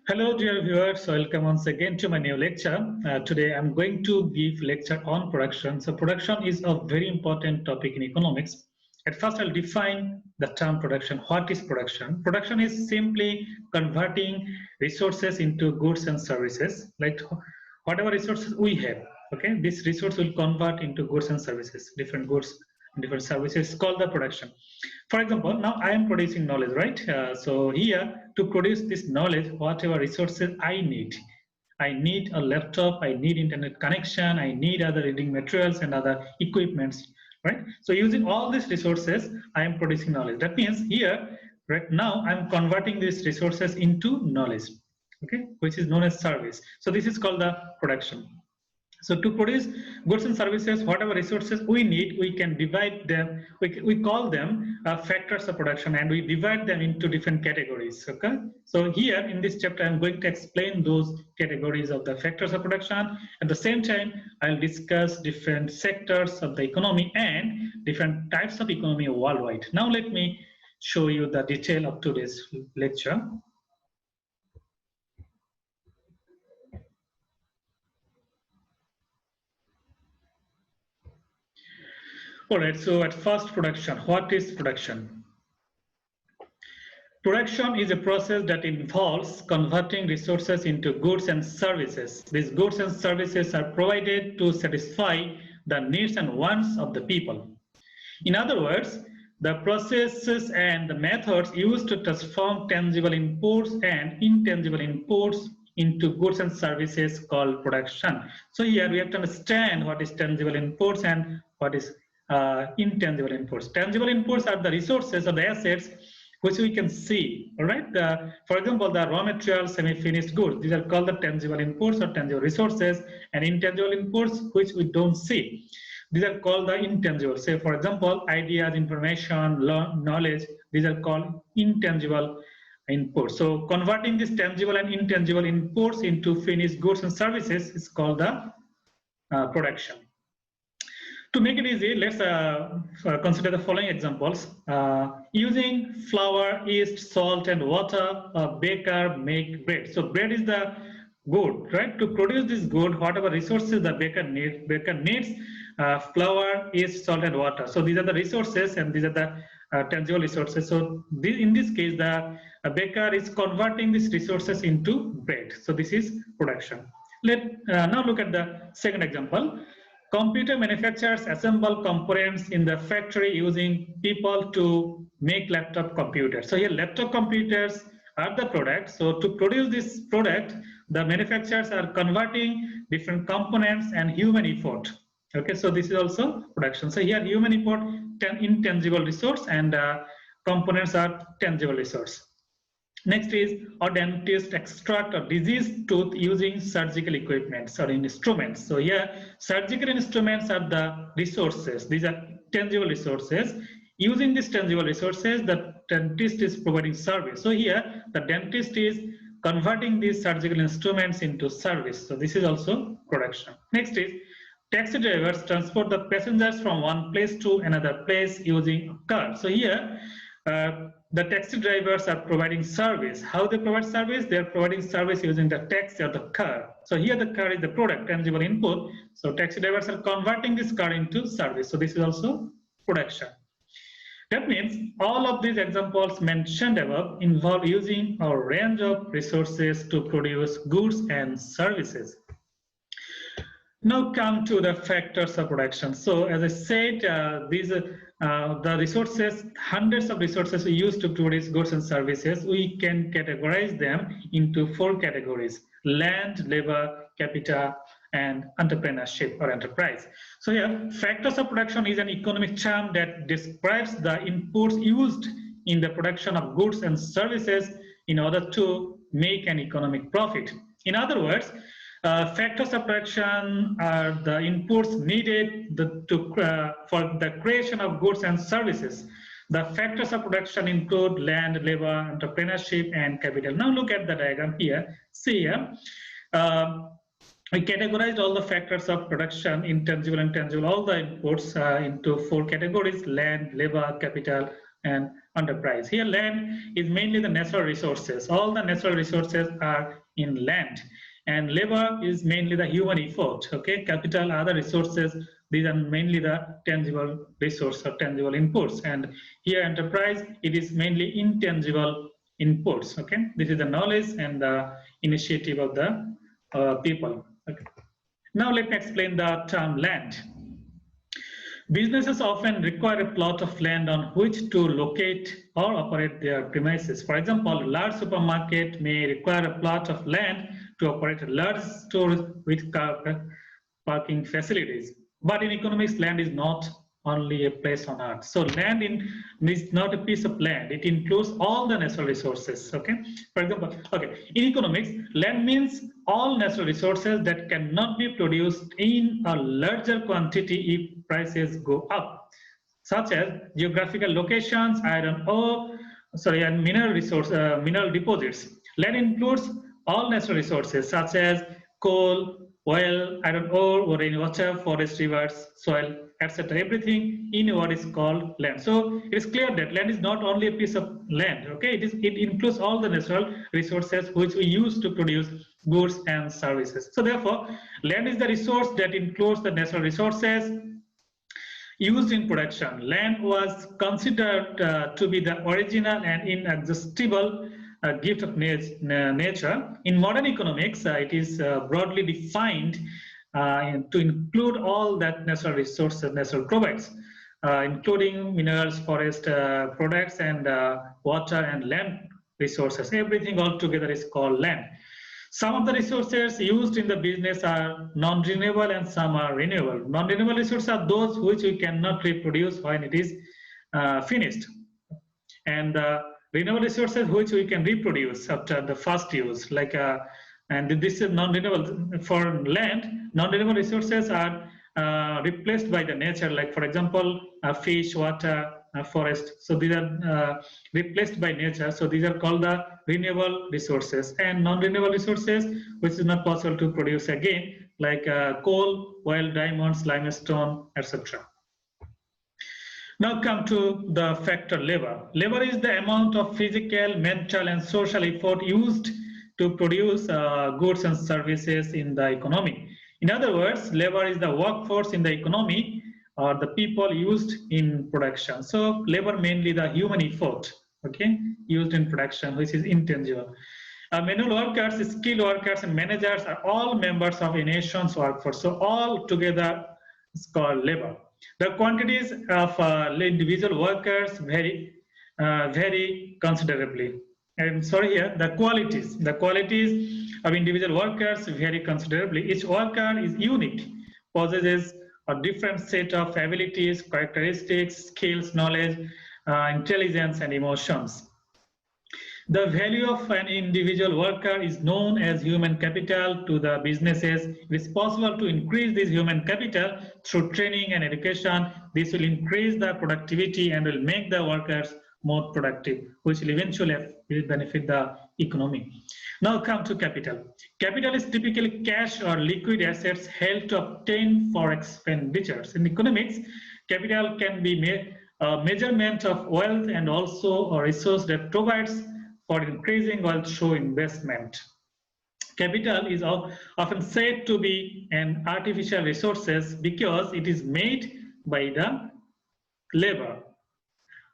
Hello dear viewers, welcome once again to my new lecture. Today I'm going to give lecture on production. So production is a very important topic in economics. At first I'll define the term production. What is production? Production is simply converting resources into goods and services. Like whatever resources we have, okay, this resource will convert into goods and services, different goods and different services called the production. For example, now I am producing knowledge, right? So here to produce this knowledge, whatever resources I need a laptop, I need internet connection, I need other reading materials and other equipments, right? So using all these resources, I am producing knowledge. That means here, right now, I'm converting these resources into knowledge, okay, which is known as service. So this is called the production. So to produce goods and services, whatever resources we need, we can divide them. We call them factors of production, and we divide them into different categories. Okay. So here in this chapter, I'm going to explain those categories of the factors of production. At the same time, I'll discuss different sectors of the economy and different types of economy worldwide. Now let me show you the detail of today's lecture. All right, so at first, production. What is production? Production is a process that involves converting resources into goods and services. These goods and services are provided to satisfy the needs and wants of the people. In other words, the processes and the methods used to transform tangible inputs and intangible inputs into goods and services called production. So here we have to understand what is tangible inputs and what is intangible inputs. Tangible inputs are the resources or the assets which we can see, all right? For example, the raw materials, semi-finished goods, these are called the tangible inputs or tangible resources, and intangible inputs which we don't see. These are called the intangible. Say, for example, ideas, information, knowledge, these are called intangible inputs. So converting these tangible and intangible inputs into finished goods and services is called the production. To make it easy, let's consider the following examples. Using flour, yeast, salt, and water, a baker make bread. So bread is the good, right? To produce this good, whatever resources the baker needs flour, yeast, salt, and water. So these are the resources, and these are the tangible resources. So in this case, the baker is converting these resources into bread. So this is production. Let now look at the second example. Computer manufacturers assemble components in the factory using people to make laptop computers. So here laptop computers are the product. So to produce this product, the manufacturers are converting different components and human effort. Okay, so this is also production. So here human effort, intangible resource, and components are tangible resource. Next is a dentist extract a diseased tooth using surgical equipment or instruments. So here surgical instruments are the resources. These are tangible resources. Using these tangible resources, the dentist is providing service. So here the dentist is converting these surgical instruments into service. So this is also production. Next is taxi drivers transport the passengers from one place to another place using a car. So here the taxi drivers are providing service. How they provide service? They are providing service using the taxi or the car. So here the car is the product, tangible input. So taxi drivers are converting this car into service. So this is also production. That means all of these examples mentioned above involve using a range of resources to produce goods and services. Now come to the factors of production. So as I said, the resources, hundreds of resources we use to produce goods and services, we can categorize them into 4 categories: land, labor, capital, and entrepreneurship or enterprise. So here, factors of production is an economic term that describes the inputs used in the production of goods and services in order to make an economic profit. In other words, factors of production are the inputs needed for the creation of goods and services. The factors of production include land, labor, entrepreneurship, and capital. Now look at the diagram here. See here, we categorized all the factors of production, intangible and tangible, all the inputs into 4 categories: land, labor, capital, and enterprise. Here land is mainly the natural resources. All the natural resources are in land, and labor is mainly the human effort. Okay, capital, other resources, these are mainly the tangible resource or tangible inputs. And here enterprise, it is mainly intangible inputs. Okay, this is the knowledge and the initiative of the people. Okay. Now let me explain the term land. Businesses often require a plot of land on which to locate or operate their premises. For example, a large supermarket may require a plot of land to operate a large store with car parking facilities. But in economics, land is not only a place on earth. So land is not a piece of land. It includes all the natural resources. Okay. For example, okay, in economics, land means all natural resources that cannot be produced in a larger quantity if prices go up, such as geographical locations, iron ore, and mineral deposits. Land includes all natural resources such as coal, oil, iron ore, rainwater, forest, rivers, soil, etc. Everything in what is called land. So it is clear that land is not only a piece of land. Okay, it includes all the natural resources which we use to produce goods and services. So therefore, land is the resource that includes the natural resources used in production. Land was considered to be the original and inexhaustible gift of nature. In modern economics, it is broadly defined to include all that natural resources nature provides, including minerals, forest products, and water and land resources. Everything all together is called land. Some of the resources used in the business are non-renewable and some are renewable. Non-renewable resources are those which we cannot reproduce when it is finished. And renewable resources which we can reproduce after the first use, like and this is non-renewable. For land, non-renewable resources are replaced by the nature, like for example fish, water, forest. So these are replaced by nature. So these are called the renewable resources. And non-renewable resources which is not possible to produce again, like coal, oil, diamonds, limestone, etc. Now come to the factor labor. Labor is the amount of physical, mental, and social effort used to produce goods and services in the economy. In other words, labor is the workforce in the economy or the people used in production. So labor mainly the human effort, okay, used in production, which is intangible. Manual workers, skilled workers, and managers are all members of a nation's workforce. So all together is called labor. The quantities of individual workers vary considerably. I'm sorry here, the qualities of individual workers vary considerably. Each worker is unique, possesses a different set of abilities, characteristics, skills, knowledge, intelligence, and emotions. The value of an individual worker is known as human capital to the businesses. It is possible to increase this human capital through training and education. This will increase the productivity and will make the workers more productive, which will eventually benefit the economy. Now come to capital. Capital is typically cash or liquid assets held to obtain for expenditures. In economics, capital can be a measurement of wealth and also a resource that provides for increasing wealth through investment. Capital is often said to be an artificial resources because it is made by the labor.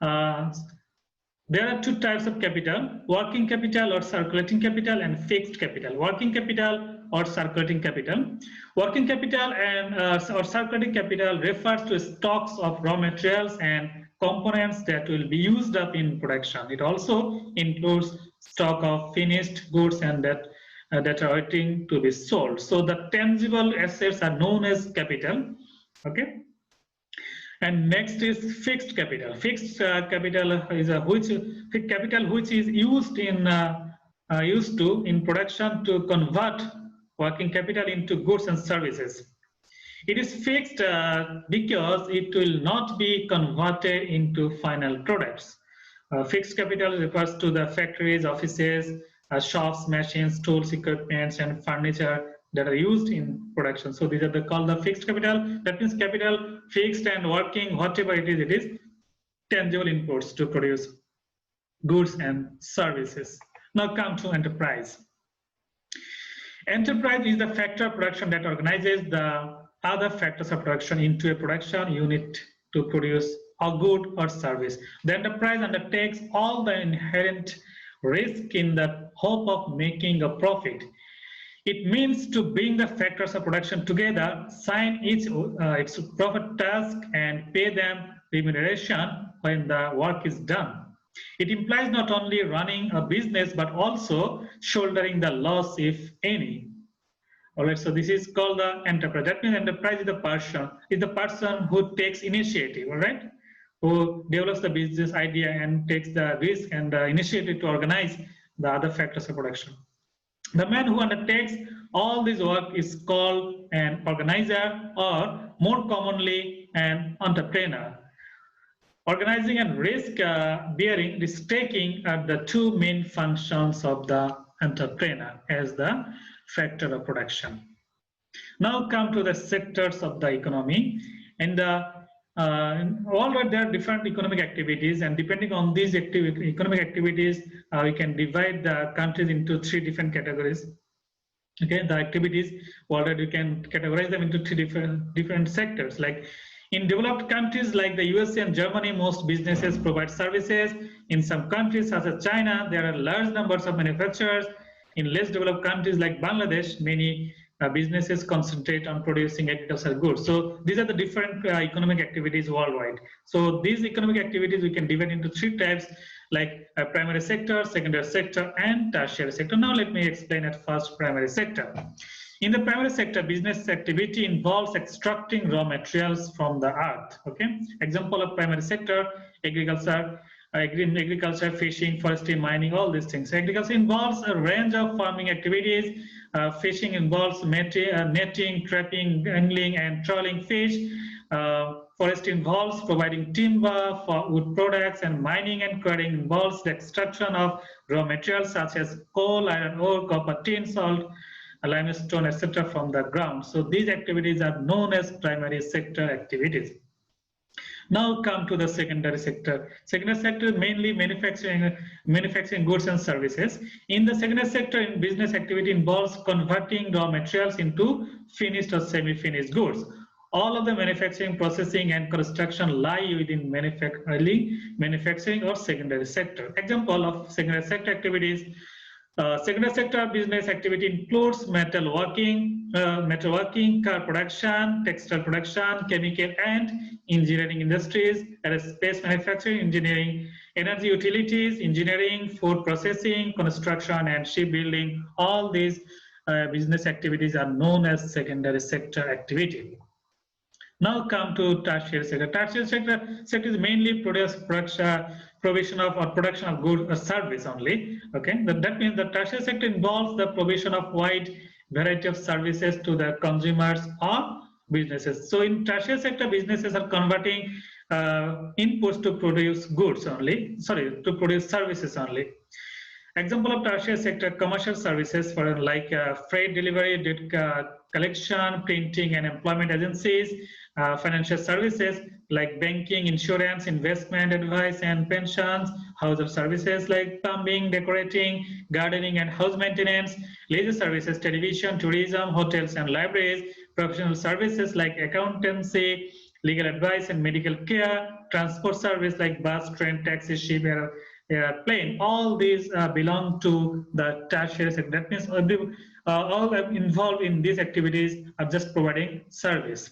There are two types of capital: working capital or circulating capital, and fixed capital. Working capital or circulating capital. Working capital and or circulating capital refers to stocks of raw materials and components that will be used up in production. It also includes stock of finished goods and that are waiting to be sold. So the tangible assets are known as capital. Okay. And next is fixed capital. Fixed capital is capital which is used in production to convert working capital into goods and services. It is fixed because it will not be converted into final products. Fixed capital refers to the factories, offices, shops, machines, tools, equipment, and furniture that are used in production. So these are called the fixed capital. That means capital fixed and working, whatever it is tangible inputs to produce goods and services. Now come to enterprise. Enterprise is the factor of production that organizes the other factors of production into a production unit to produce a good or service. The enterprise undertakes all the inherent risk in the hope of making a profit. It means to bring the factors of production together, assign its profit task, and pay them remuneration when the work is done. It implies not only running a business but also shouldering the loss, if any. All right, so this is called the enterprise. That means enterprise is the person who takes initiative, all right, who develops the business idea and takes the risk and the initiative to organize the other factors of production. The man who undertakes all this work is called an organizer, or more commonly an entrepreneur. Organizing and risk-bearing, risk-taking are the two main functions of the entrepreneur as the factor of production. Now come to the sectors of the economy. And already there are different economic activities, and depending on these economic activities, we can divide the countries into three different categories. Okay, the activities already we can categorize them into three different sectors. Like in developed countries like the USA and Germany, most businesses provide services. In some countries such as China, there are large numbers of manufacturers. In less developed countries like Bangladesh, many businesses concentrate on producing agricultural goods. So these are the different economic activities worldwide. So these economic activities we can divide into three types, like a primary sector, secondary sector, and tertiary sector. Now let me explain at first primary sector. In the primary sector, business activity involves extracting raw materials from the earth. Okay, example of primary sector: agriculture, fishing, forestry, mining, all these things. Agriculture involves a range of farming activities. Fishing involves netting, trapping, angling, and trawling fish. Forestry involves providing timber for wood products, and mining and quarrying involves the extraction of raw materials such as coal, iron ore, copper, tin, salt, limestone, etc. from the ground. So these activities are known as primary sector activities. Now come to the secondary sector. Secondary sector is mainly manufacturing goods and services. In the secondary sector, in business activity involves converting raw materials into finished or semi-finished goods. All of the manufacturing, processing, and construction lie within manufacturing or secondary sector. Example of secondary sector activities. Secondary sector business activity includes metalworking, car production, textile production, chemical and engineering industries, aerospace manufacturing, engineering, energy utilities, engineering, food processing, construction, and shipbuilding. All these business activities are known as secondary sector activity. Now come to tertiary sector. Tertiary sector is mainly provision of or production of goods or service only. Okay, that means the tertiary sector involves the provision of wide variety of services to the consumers or businesses. So in tertiary sector, businesses are converting inputs to produce goods only. Sorry, to produce services only. Example of tertiary sector: commercial services for like freight delivery, debt collection, printing, and employment agencies. Financial services like banking, insurance, investment advice, and pensions. House of services like plumbing, decorating, gardening, and house maintenance. Leisure services: television, tourism, hotels, and libraries. Professional services like accountancy, legal advice, and medical care. Transport service like bus, train, taxi, ship, airplane. All these belong to the tertiary sector. That means all involved in these activities are just providing service.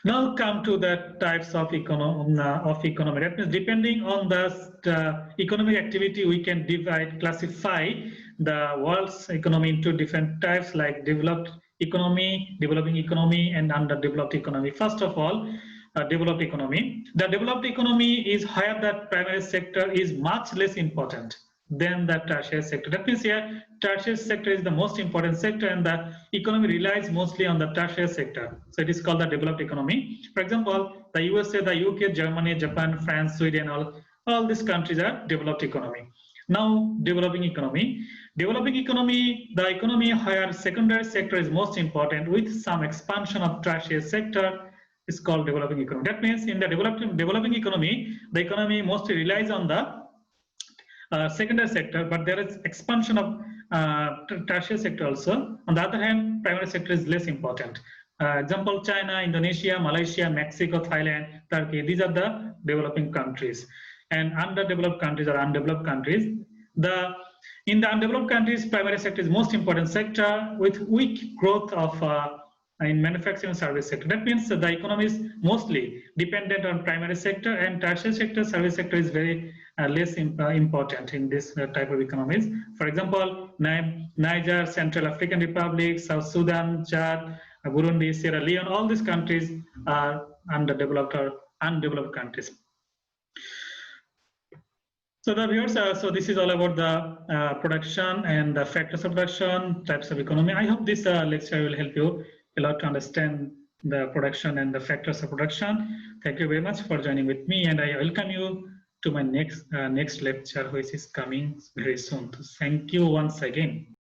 Now come to the types of economy. That means depending on the economic activity, we can classify the world's economy into different types, like developed economy, developing economy, and underdeveloped economy. First of all, developed economy. The developed economy is where the primary sector is much less important than the tertiary sector. That means here tertiary sector is the most important sector, and the economy relies mostly on the tertiary sector. So it is called the developed economy. For example, the USA, the UK, Germany, Japan, France, Sweden, all these countries are developed economy. Now developing economy. Developing economy, the economy where secondary sector is most important with some expansion of tertiary sector, is called developing economy. That means in the developing economy, the economy mostly relies on the secondary sector, but there is expansion of tertiary sector also. On the other hand, primary sector is less important. Example, China, Indonesia, Malaysia, Mexico, Thailand, Turkey, these are the developing countries. And underdeveloped countries or undeveloped countries, in the undeveloped countries, primary sector is most important sector with weak growth of in manufacturing service sector. That means the economy is mostly dependent on primary sector, and tertiary sector, service sector is very less important in this type of economies. For example, Niger, Central African Republic, South Sudan, Chad, Burundi, Sierra Leone, all these countries are underdeveloped or undeveloped countries. So the viewers, so this is all about the production and the factors of production, types of economy. I hope this lecture will help you a lot to understand the production and the factors of production. Thank you very much for joining with me, and I welcome you to my next lecture, which is coming very soon. Thank you once again.